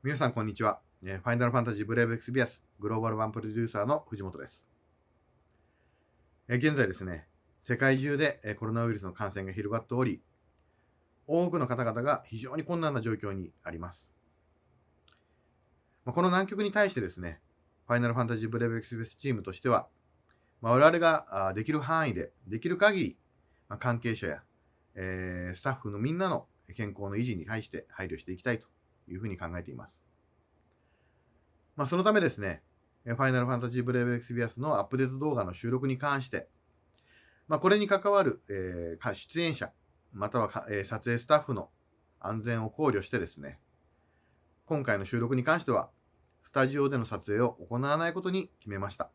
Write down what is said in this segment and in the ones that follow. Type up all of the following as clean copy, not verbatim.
皆さんこんにちは。ファイナルファンタジーブレイブエクスビアスグローバル版プロデューサーの藤本です。現在ですね、世界中でコロナウイルスの感染が広がっており、多くの方々が非常に困難な状況にあります。この難局に対してですね、ファイナルファンタジーブレイブエクスビアスチームとしては、我々ができる範囲で、できる限り、関係者や、スタッフのみんなの健康の維持に対して配慮していきたいというふうに考えています。そのためですね、ファイナルファンタジーブレイブエクスビアスのアップデート動画の収録に関して、これに関わる、出演者、または撮影スタッフの安全を考慮してですね、今回の収録に関しては、スタジオでの撮影を行わないことに決めました。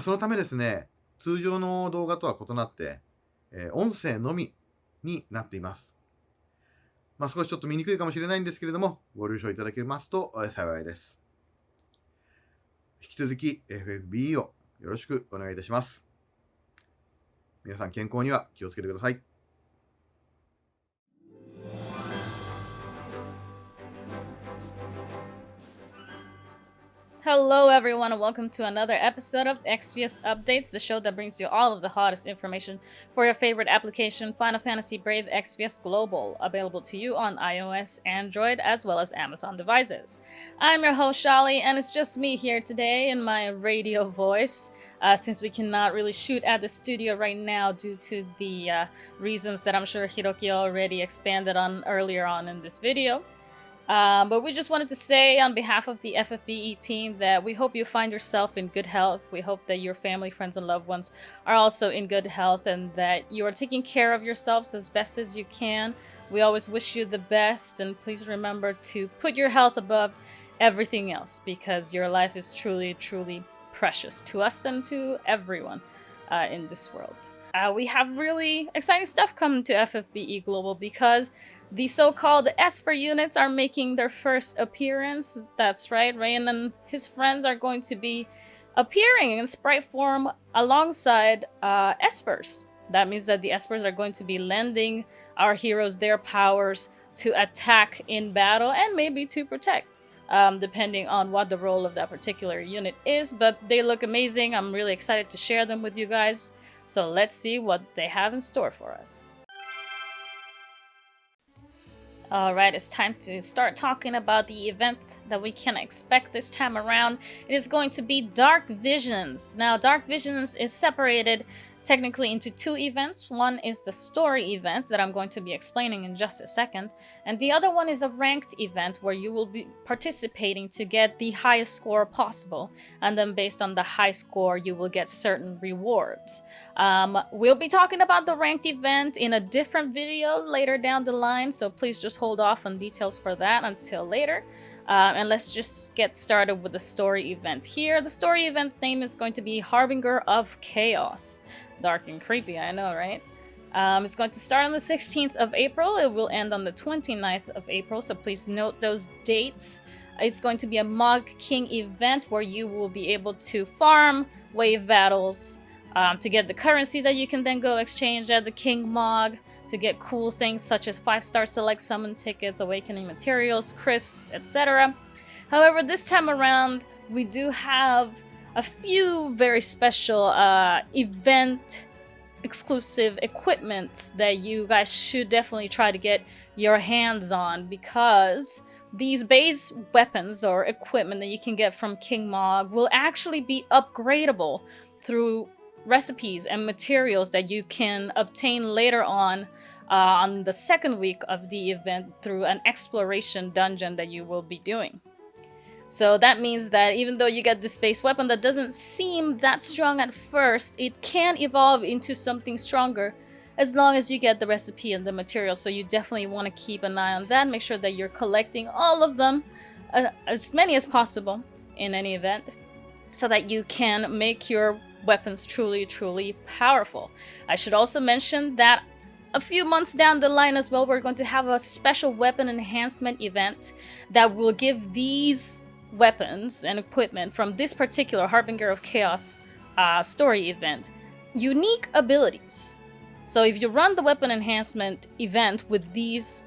そのためですね、通常の動画とは異なって、音声のみになっています。少しちょっと見にくいかもしれないんですけれども、ご了承いただけますと幸いです。引き続き FFBE をよろしくお願いいたします。皆さん健康には気をつけてください。Hello, everyone, and welcome to another episode of Exvius Updates, the show that brings you all of the hottest information for your favorite application, Final Fantasy Brave Exvius Global, available to you on iOS, Android, as well as Amazon devices. I'm your host, Shaly, and it's just me here today in my radio voice, since we cannot really shoot at the studio right now due to the reasons that I'm sure Hiroki already expanded on earlier on in this video. But we just wanted to say on behalf of the FFBE team that we hope you find yourself in good health. We hope that your family, friends, and loved ones are also in good health and that you are taking care of yourselves as best as you can. We always wish you the best, and please remember to put your health above everything else because your life is truly, truly precious to us and to everyone in this world. We have really exciting stuff coming to FFBE Global because the so-called Esper units are making their first appearance. That's right, Rain and his friends are going to be appearing in sprite form alongside Espers. That means that the Espers are going to be lending our heroes their powers to attack in battle and maybe to protect, depending on what the role of that particular unit is. But they look amazing. I'm really excited to share them with you guys. So let's see what they have in store for us. Alright, it's time to start talking about the event that we can expect this time around. It is going to be Dark Visions. Now, Dark Visions is separated technically into two events. One is the story event that I'm going to be explaining in just a second, and the other one is a ranked event where you will be participating to get the highest score possible, and then based on the high score you will get certain rewards. We'll be talking about the ranked event in a different video later down the line, so please just hold off on details for that until later. And let's just get started with the story event here. The story event's name is going to be Harbinger of Chaos. Dark and creepy, I know, right? It's going to start on the 16th of April. It will end on the 29th of April, so please note those dates. It's going to be a Mog King event where you will be able to farm wave battles to get the currency that you can then go exchange at the King Mog, to get cool things such as 5-star select summon tickets, awakening materials, crysts, etc. However, this time around, we do have a few very special event exclusive equipment that you guys should definitely try to get your hands on, because these base weapons or equipment that you can get from King Mog will actually be upgradable through recipes and materials that you can obtain later on the second week of the event through an exploration dungeon that you will be doing. So that means that even though you get this base weapon that doesn't seem that strong at first, it can evolve into something stronger as long as you get the recipe and the materials. So you definitely want to keep an eye on that. Make sure that you're collecting all of them, as many as possible in any event, so that you can make your weapons truly, truly powerful. I should also mention that a few months down the line as well, we're going to have a special weapon enhancement event that will give these weapons and equipment from this particular Harbinger of Chaos story event unique abilities. So if you run the weapon enhancement event with these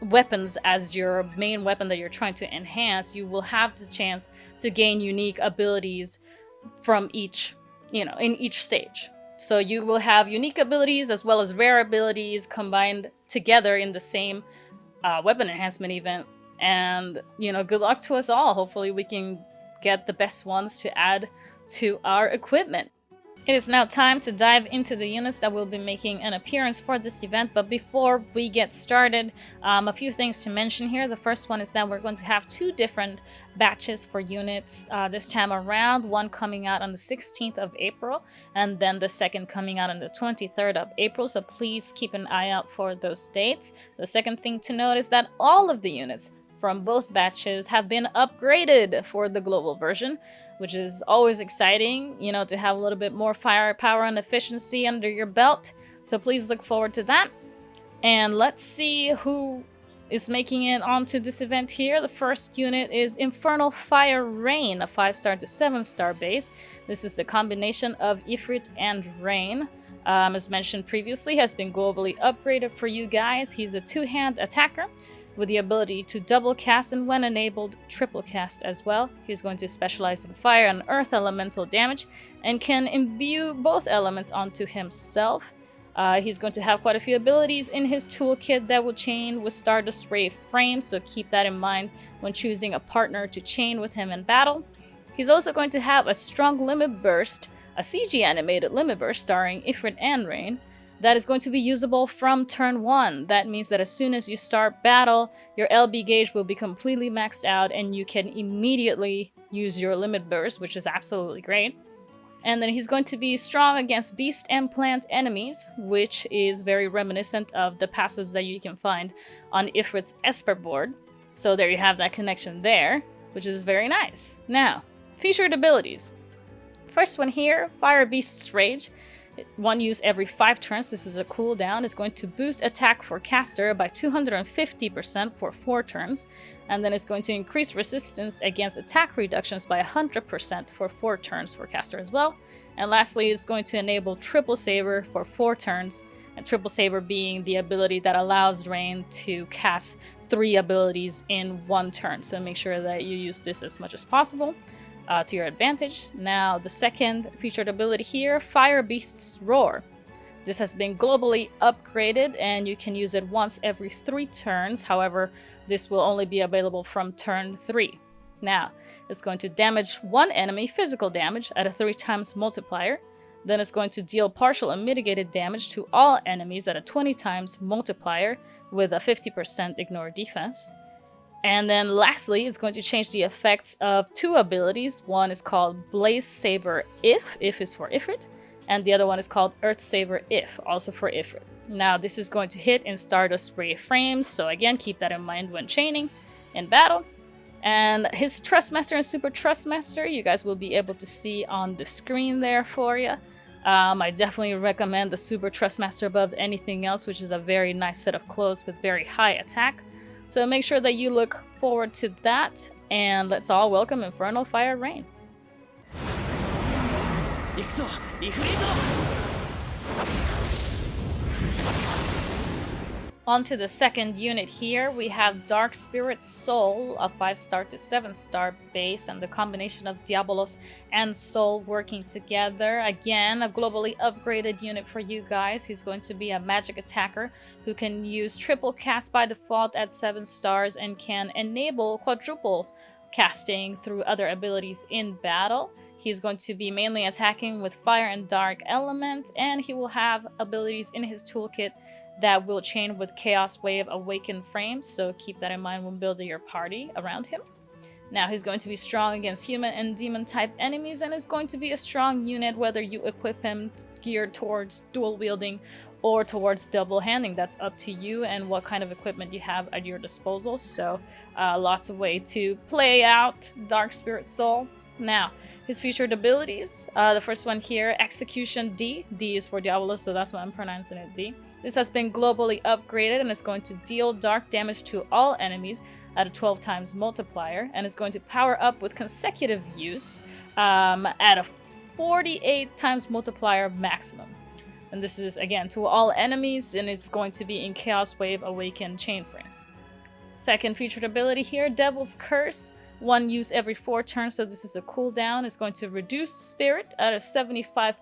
weapons as your main weapon that you're trying to enhance, you will have the chance to gain unique abilities from each, in each stage. So you will have unique abilities as well as rare abilities combined together in the same weapon enhancement event. And, good luck to us all. Hopefully we can get the best ones to add to our equipment. It is now time to dive into the units that will be making an appearance for this event, but before we get started, a few things to mention here. The first one is that we're going to have 2 different batches for units this time around, one coming out on the 16th of April, and then the second coming out on the 23rd of April, so please keep an eye out for those dates. The second thing to note is that all of the units from both batches have been upgraded for the global version, which is always exciting, to have a little bit more firepower and efficiency under your belt. So please look forward to that. And let's see who is making it onto this event here. The first unit is Infernal Fire Rain, a 5-star to 7-star base. This is the combination of Ifrit and Rain. As mentioned previously, has been globally upgraded for you guys. He's a 2-hand attacker with the ability to double cast and, when enabled, triple cast as well. He's going to specialize in fire and earth elemental damage and can imbue both elements onto himself. He's going to have quite a few abilities in his toolkit that will chain with Stardust Ray frames, so keep that in mind when choosing a partner to chain with him in battle. He's also going to have a strong limit burst, a CG animated limit burst starring Ifrit and Rain, that is going to be usable from turn 1. That means that as soon as you start battle, your LB gauge will be completely maxed out and you can immediately use your limit burst, which is absolutely great. And then he's going to be strong against beast and plant enemies, which is very reminiscent of the passives that you can find on Ifrit's Esper board. So there you have that connection there, which is very nice. Now, featured abilities. First one here, Fire Beast's Rage. One use every 5 turns. This is a cooldown. It's going to boost attack for caster by 250% for 4 turns. And then it's going to increase resistance against attack reductions by 100% for 4 turns for caster as well. And lastly, it's going to enable Triple Saber for 4 turns. And Triple Saber being the ability that allows Rain to cast 3 abilities in 1 turn. So make sure that you use this as much as possible. To your advantage. Now, the second featured ability here, Fire Beast's Roar. This has been globally upgraded and you can use it once every 3 turns. However, this will only be available from turn 3. Now, it's going to damage 1 enemy physical damage at a 3 times multiplier. Then it's going to deal partial and mitigated damage to all enemies at a 20 times multiplier with a 50% ignore defense. And then lastly, it's going to change the effects of 2 abilities. One is called Blaze Saber If is for Ifrit, and the other one is called Earth Saber If, also for Ifrit. Now this is going to hit in Stardust Ray frames, so again, keep that in mind when chaining in battle. And his Trustmaster and Super Trustmaster, you guys will be able to see on the screen there for you. I definitely recommend the Super Trustmaster above anything else, which is a very nice set of clothes with very high attack. So make sure that you look forward to that, and let's all welcome Infernal Fire Rain. On to the second unit here, we have Dark Spirit Soul, a 5-star to 7-star base, and the combination of Diabolos and Soul working together. Again, a globally upgraded unit for you guys. He's going to be a magic attacker who can use triple cast by default at 7 stars and can enable quadruple casting through other abilities in battle. He's going to be mainly attacking with fire and dark element, and he will have abilities in his toolkit that will chain with Chaos Wave Awakened frames, so keep that in mind when building your party around him. Now he's going to be strong against human and demon type enemies, and is going to be a strong unit whether you equip him geared towards dual wielding or towards double handing. That's up to you and what kind of equipment you have at your disposal, so lots of way to play out Dark Spirit Soul. Now, his featured abilities, the first one here, Execution D. D is for Diabolos, so that's why I'm pronouncing it D. This has been globally upgraded and is going to deal dark damage to all enemies at a 12 times multiplier, and is going to power up with consecutive use at a 48 times multiplier maximum. And this is, again, to all enemies, and it's going to be in Chaos Wave Awakened chain frames. Second featured ability here, Devil's Curse. 1 use every 4 turns, so this is a cooldown. It's going to reduce Spirit at a 75%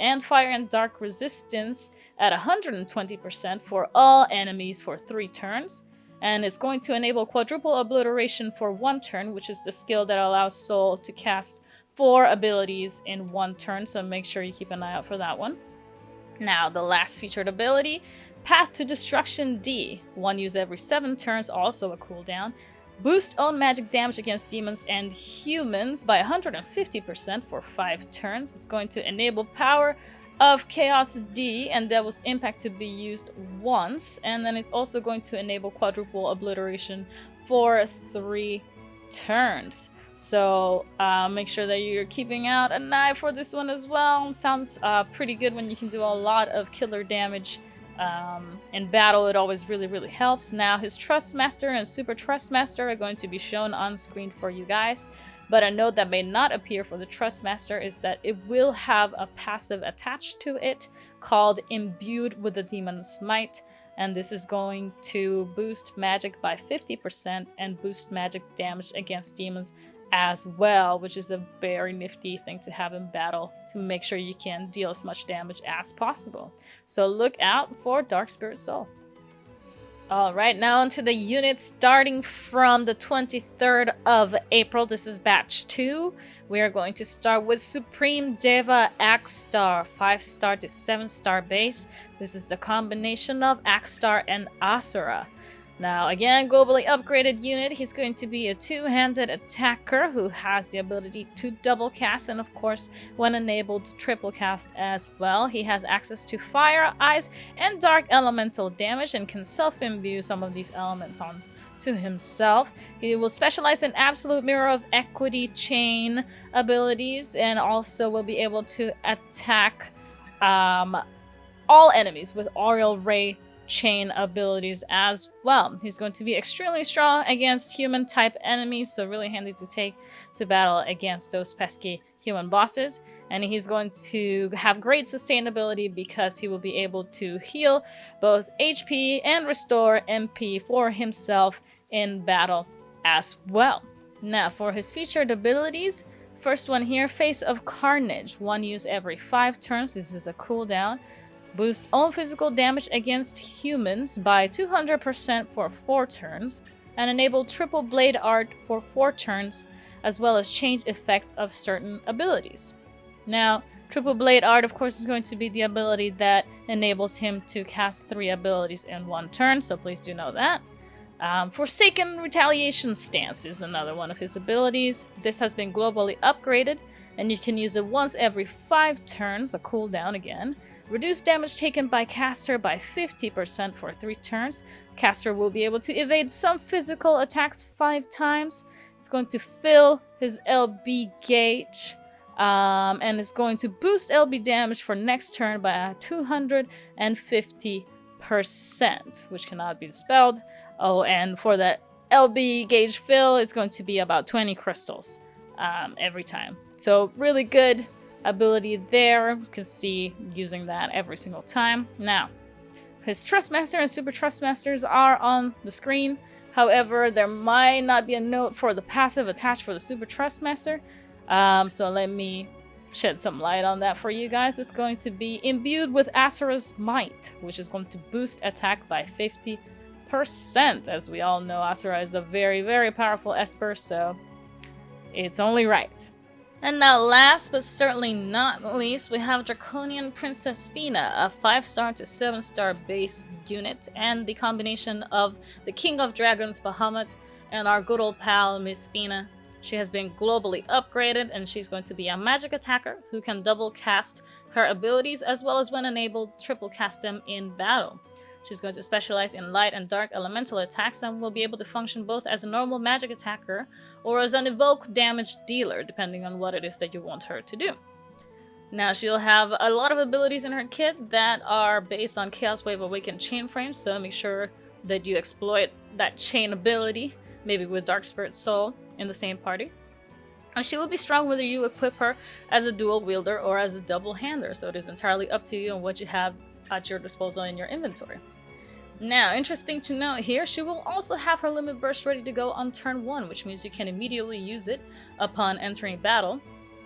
and Fire and Dark Resistance at 120% for all enemies for 3 turns. And it's going to enable Quadruple Obliteration for 1 turn, which is the skill that allows Soul to cast 4 abilities in 1 turn, so make sure you keep an eye out for that one. Now, the last featured ability, Path to Destruction D. 1 use every 7 turns, also a cooldown. Boost own magic damage against demons and humans by 150% for 5 turns. It's going to enable Power of Chaos D and Devil's Impact to be used once. And then it's also going to enable Quadruple Obliteration for 3 turns. So make sure that you're keeping out an eye for this one as well. Sounds pretty good when you can do a lot of killer damage in battle. It always really helps. Now his Trustmaster and Super Trustmaster are going to be shown on screen for you guys, but a note that may not appear for the Trustmaster is that it will have a passive attached to it called Imbued with the Demon's Might, and this is going to boost magic by 50% and boost magic damage against demons as well, which is a very nifty thing to have in battle to make sure you can deal as much damage as possible. So look out for Dark Spirit Soul. Alright, now onto the units starting from the 23rd of April. This is batch 2. We are going to start with Supreme Deva Axstar, 5-star to 7-star base. This is the combination of Axstar and Asura. Now, again, globally upgraded unit. He's going to be a 2-handed attacker who has the ability to double cast and, of course, when enabled, triple cast as well. He has access to fire, ice, and dark elemental damage and can self-imbue some of these elements on to himself. He will specialize in Absolute Mirror of Equity chain abilities and also will be able to attack all enemies with Aureal Ray chain abilities as well. He's going to be extremely strong against human type enemies, so really handy to take to battle against those pesky human bosses. And he's going to have great sustainability because he will be able to heal both HP and restore MP for himself in battle as well. Now for his featured abilities, first one here, Face of Carnage. 1 use every 5 turns. This is a cooldown. Boost own physical damage against humans by 200% for 4 turns, and enable Triple Blade Art for 4 turns, as well as change effects of certain abilities. Now, Triple Blade Art, of course, is going to be the ability that enables him to cast 3 abilities in 1 turn, so please do know that. Forsaken Retaliation Stance is another one of his abilities. This has been globally upgraded, and you can use it once every 5 turns, a cooldown again. Reduce damage taken by caster by 50% for 3 turns. Caster will be able to evade some physical attacks 5 times. It's going to fill his LB gauge, and it's going to boost LB damage for next turn by 250%, which cannot be dispelled. Oh, and for that LB gauge fill, it's going to be about 20 crystals every time. So really good ability there. You can see using that every single time. Now, his Trustmaster and Super Trustmasters are on the screen. However, there might not be a note for the passive attached for the Super Trustmaster. So let me shed some light on that for you guys. It's going to be Imbued with Asura's Might, which is going to boost attack by 50%. As we all know, Asura is a very powerful Esper, so it's only right. And now last but certainly not least, we have Draconian Princess Spina, a 5-star to 7-star base unit, and the combination of the King of Dragons Bahamut and our good old pal Miss Spina. She has been globally upgraded, and she's going to be a magic attacker who can double cast her abilities as well as when enabled triple cast them in battle. She's going to specialize in light and dark elemental attacks and will be able to function both as a normal magic attacker or as an evoke damage dealer, depending on what it is that you want her to do. Now, she'll have a lot of abilities in her kit that are based on Chaos Wave Awakened chain frames, so make sure that you exploit that chain ability, maybe with Dark Spirit Soul in the same party. And she will be strong whether you equip her as a dual wielder or as a double hander, so it is entirely up to you on what you have at your disposal in your inventory. Now, interesting to note here, she will also have her limit burst ready to go on turn 1, which means you can immediately use it upon entering battle.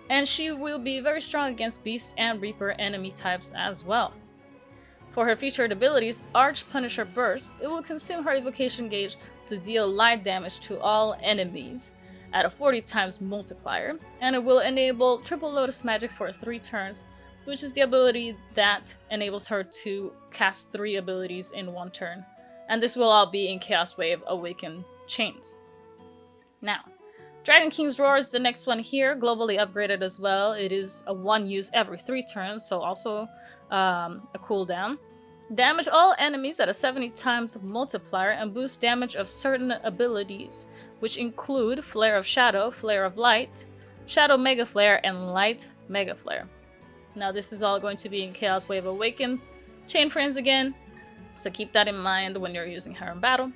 And she will be very strong against Beast and Reaper enemy types as well. For her featured abilities, Arch Punisher Burst, it will consume her evocation gauge to deal light damage to all enemies at a 40 times multiplier, and it will enable Triple Lotus Magic for 3 turns, which is the ability that enables her to cast 3 abilities in 1 turn. And this will all be in Chaos Wave Awakened Chains. Now, Dragon King's Roar is the next one here, globally upgraded as well. It is a 1 use every 3 turns, so also a cooldown. Damage all enemies at a 70 times multiplier and boost damage of certain abilities, which include Flare of Shadow, Flare of Light, Shadow Mega Flare, and Light Mega Flare. Now this is all going to be in Chaos Wave Awakened chain frames again, so keep that in mind when you're using her in battle.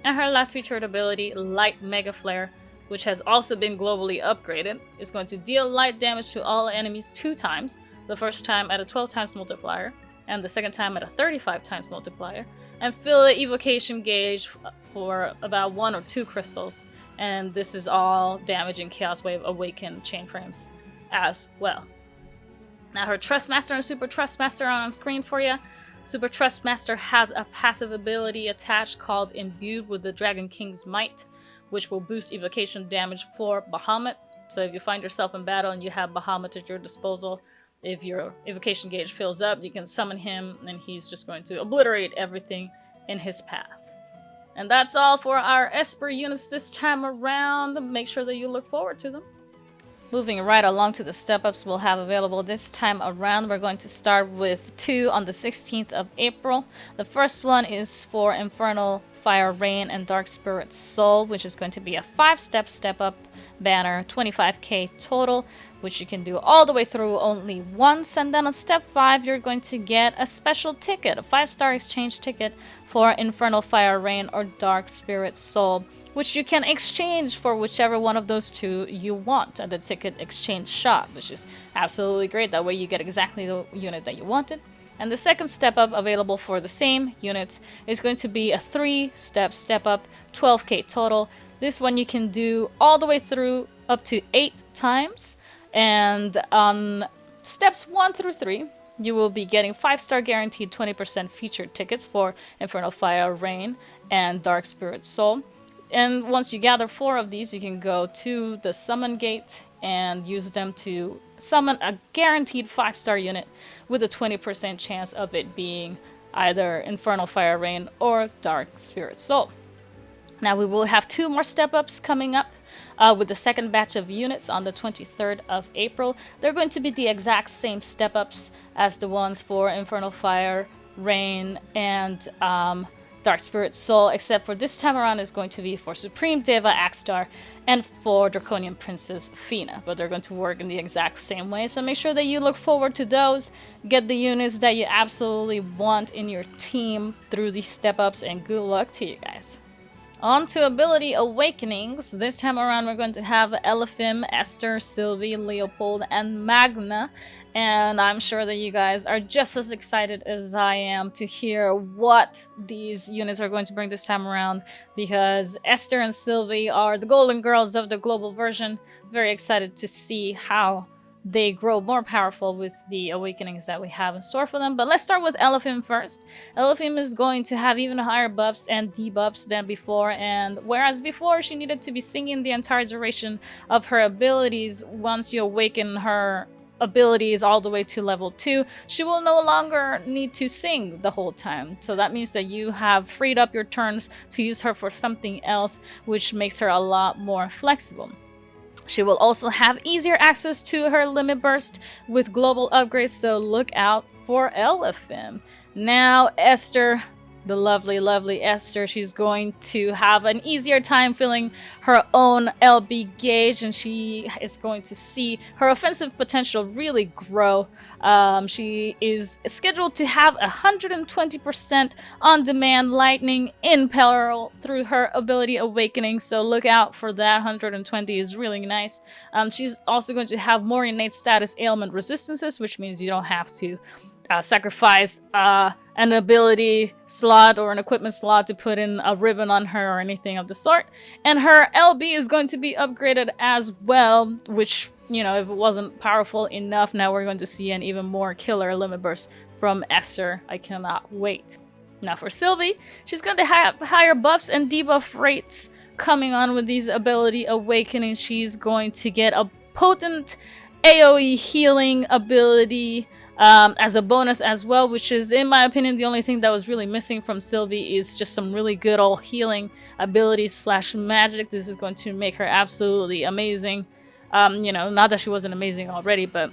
And her last featured ability, Light Mega Flare, which has also been globally upgraded, is going to deal light damage to all enemies 2 times, the first time at a 12 times multiplier, and the second time at a 35 times multiplier, and fill the evocation gauge for about 1 or 2 crystals. And this is all damage in Chaos Wave Awakened chain frames as well. Now her Trust Master and Super Trust Master are on screen for you. Super Trust Master has a passive ability attached called Imbued with the Dragon King's Might, which will boost evocation damage for Bahamut. So if you find yourself in battle and you have Bahamut at your disposal, if your evocation gauge fills up, you can summon him and he's just going to obliterate everything in his path. And that's all for our Esper units this time around. Make sure that you look forward to them. Moving right along to the step-ups we'll have available this time around, we're going to start with 2 on the 16th of April. The first one is for Infernal Fire Rain and Dark Spirit Soul, which is going to be a 5-step step-up banner, 25k total, which you can do all the way through only once. And then on step 5, you're going to get a special ticket, a 5-star exchange ticket for Infernal Fire Rain or Dark Spirit Soul, which you can exchange for whichever one of those 2 you want at the ticket exchange shop, which is absolutely great. That way you get exactly the unit that you wanted. And the second step up available for the same units is going to be a 3-step step up, 12k total. This one you can do all the way through up to 8 times. And on steps 1 through 3, you will be getting 5-star guaranteed 20% featured tickets for Infernal Fire Rain and Dark Spirit Soul. And once you gather 4 of these, you can go to the summon gate and use them to summon a guaranteed 5-star unit with a 20% chance of it being either Infernal Fire Rain or Dark Spirit Soul. Now we will have 2 more step-ups coming up with the second batch of units on the 23rd of April. They're going to be the exact same step-ups as the ones for Infernal Fire Rain and Dark Spirit Soul, except for this time around is going to be for Supreme Deva Axstar and for Draconian Princess Fina, but they're going to work in the exact same way, so make sure that you look forward to those, get the units that you absolutely want in your team through these step-ups, and good luck to you guys. On to Ability Awakenings. This time around we're going to have Elephim, Esther, Sylvie, Leopold, and Magna. And I'm sure that you guys are just as excited as I am to hear what these units are going to bring this time around, because Esther and Sylvie are the golden girls of the global version. Very excited to see how they grow more powerful with the awakenings that we have in store for them. But let's start with Elephim first. Elephim is going to have even higher buffs and debuffs than before, and whereas before she needed to be singing the entire duration of her abilities, once you awaken her abilities all the way to level 2, she will no longer need to sing the whole time. So that means that you have freed up your turns to use her for something else, which makes her a lot more flexible. She will also have easier access to her limit burst with global upgrades, so look out for Elephim. Now Esther, the lovely, lovely Esther, she's going to have an easier time filling her own LB gauge, and she is going to see her offensive potential really grow. She is scheduled to have 120% on-demand lightning in parallel through her ability awakening, so look out for that. 120 is really nice. She's also going to have more innate status ailment resistances, which means you don't have to sacrifice an ability slot or an equipment slot to put in a ribbon on her or anything of the sort. And her LB is going to be upgraded as well, which, you know, if it wasn't powerful enough, now we're going to see an even more killer limit burst from Esper. I cannot wait. Now for Sylvie, she's going to have higher buffs and debuff rates coming on with these ability awakenings. She's going to get a potent AoE healing ability as a bonus as well, which is, in my opinion, the only thing that was really missing from Sylvie is just some really good old healing abilities slash magic. This is going to make her absolutely amazing. You know, not that she wasn't amazing already, but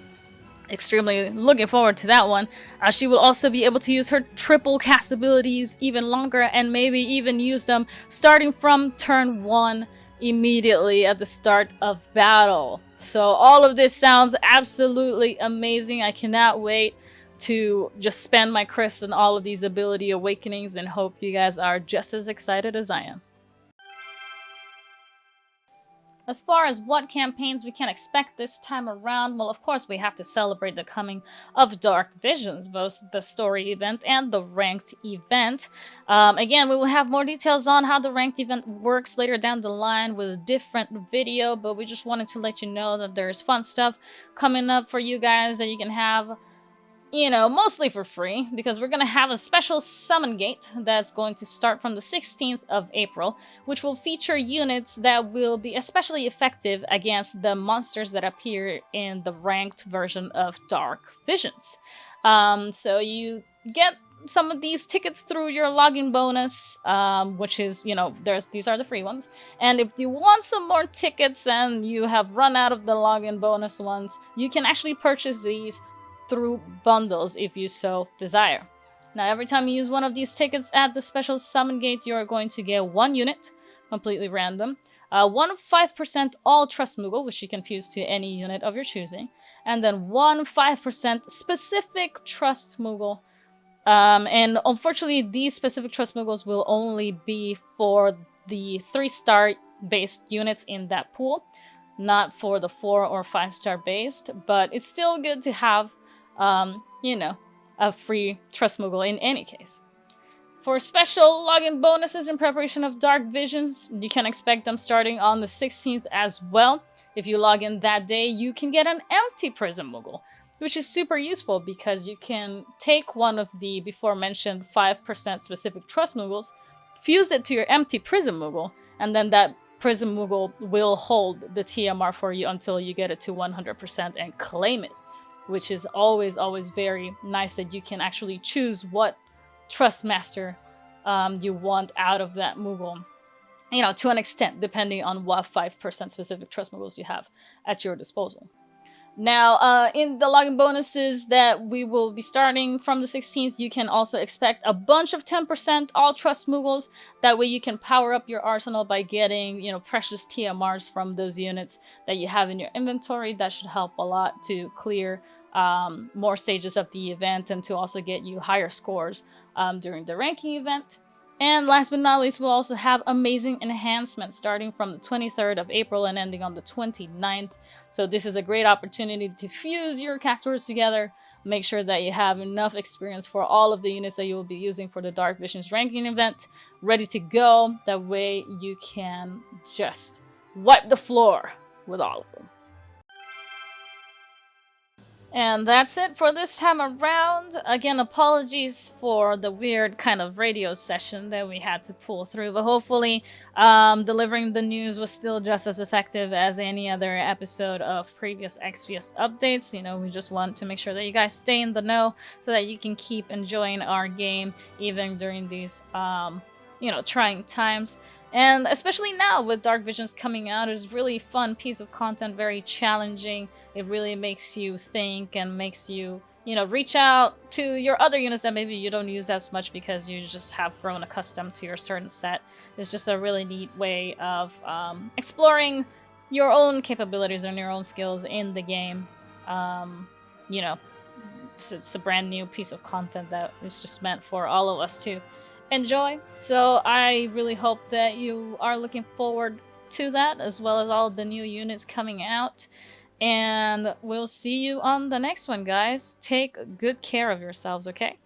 extremely looking forward to that one. She will also be able to use her triple cast abilities even longer, and maybe even use them starting from turn 1 immediately at the start of battle. So all of this sounds absolutely amazing. I cannot wait to just spend my crystals on all of these ability awakenings, and hope you guys are just as excited as I am. As far as what campaigns we can expect this time around, well, of course, we have to celebrate the coming of Dark Visions, both the story event and the ranked event. Again, we will have more details on how the ranked event works later down the line with a different video, but we just wanted to let you know that there's fun stuff coming up for you guys that you can have, you know, mostly for free, because we're going to have a special summon gate that's going to start from the 16th of April, which will feature units that will be especially effective against the monsters that appear in the ranked version of Dark Visions. So you get some of these tickets through your login bonus, which is, you know, these are the free ones. And if you want some more tickets and you have run out of the login bonus ones, you can actually purchase these through bundles if you so desire. Now, every time you use one of these tickets at the special summon gate, you're going to get one unit, completely random, one 5% all trust Moogle, which you can fuse to any unit of your choosing, and then one 5% specific trust Moogle. And unfortunately, these specific trust Moogles will only be for the 3-star based units in that pool, not for the 4 or 5-star based, but it's still good to have you know, a free trust Moogle in any case. For special login bonuses in preparation of Dark Visions, you can expect them starting on the 16th as well. If you log in that day, you can get an empty Prism Moogle, which is super useful because you can take one of the before mentioned 5% specific trust Moogles, fuse it to your empty Prism Moogle, and then that Prism Moogle will hold the TMR for you until you get it to 100% and claim it. Which is always very nice that you can actually choose what Trust Master you want out of that Moogle. You know, to an extent, depending on what 5% specific Trust Moogles you have at your disposal. Now, in the login bonuses that we will be starting from the 16th, you can also expect a bunch of 10% all trust Moogles. That way you can power up your arsenal by getting, you know, precious TMRs from those units that you have in your inventory. That should help a lot to clear more stages of the event and to also get you higher scores during the ranking event. And last but not least, we'll also have amazing enhancements starting from the 23rd of April and ending on the 29th. So this is a great opportunity to fuse your characters together, make sure that you have enough experience for all of the units that you will be using for the Dark Visions ranking event ready to go. That way you can just wipe the floor with all of them. And that's it for this time around. Again, apologies for the weird kind of radio session that we had to pull through, but hopefully delivering the news was still just as effective as any other episode of previous Exvius updates. You know, we just want to make sure that you guys stay in the know so that you can keep enjoying our game even during these, you know, trying times. And especially now with Dark Visions coming out, it's a really fun piece of content, very challenging. It really makes you think and makes you, you know, reach out to your other units that maybe you don't use as much because you just have grown accustomed to your certain set. It's just a really neat way of exploring your own capabilities and your own skills in the game. You know, it's a brand new piece of content that is just meant for all of us to enjoy. So I really hope that you are looking forward to that, as well as all of the new units coming out. And we'll see you on the next one, guys. Take good care of yourselves, okay?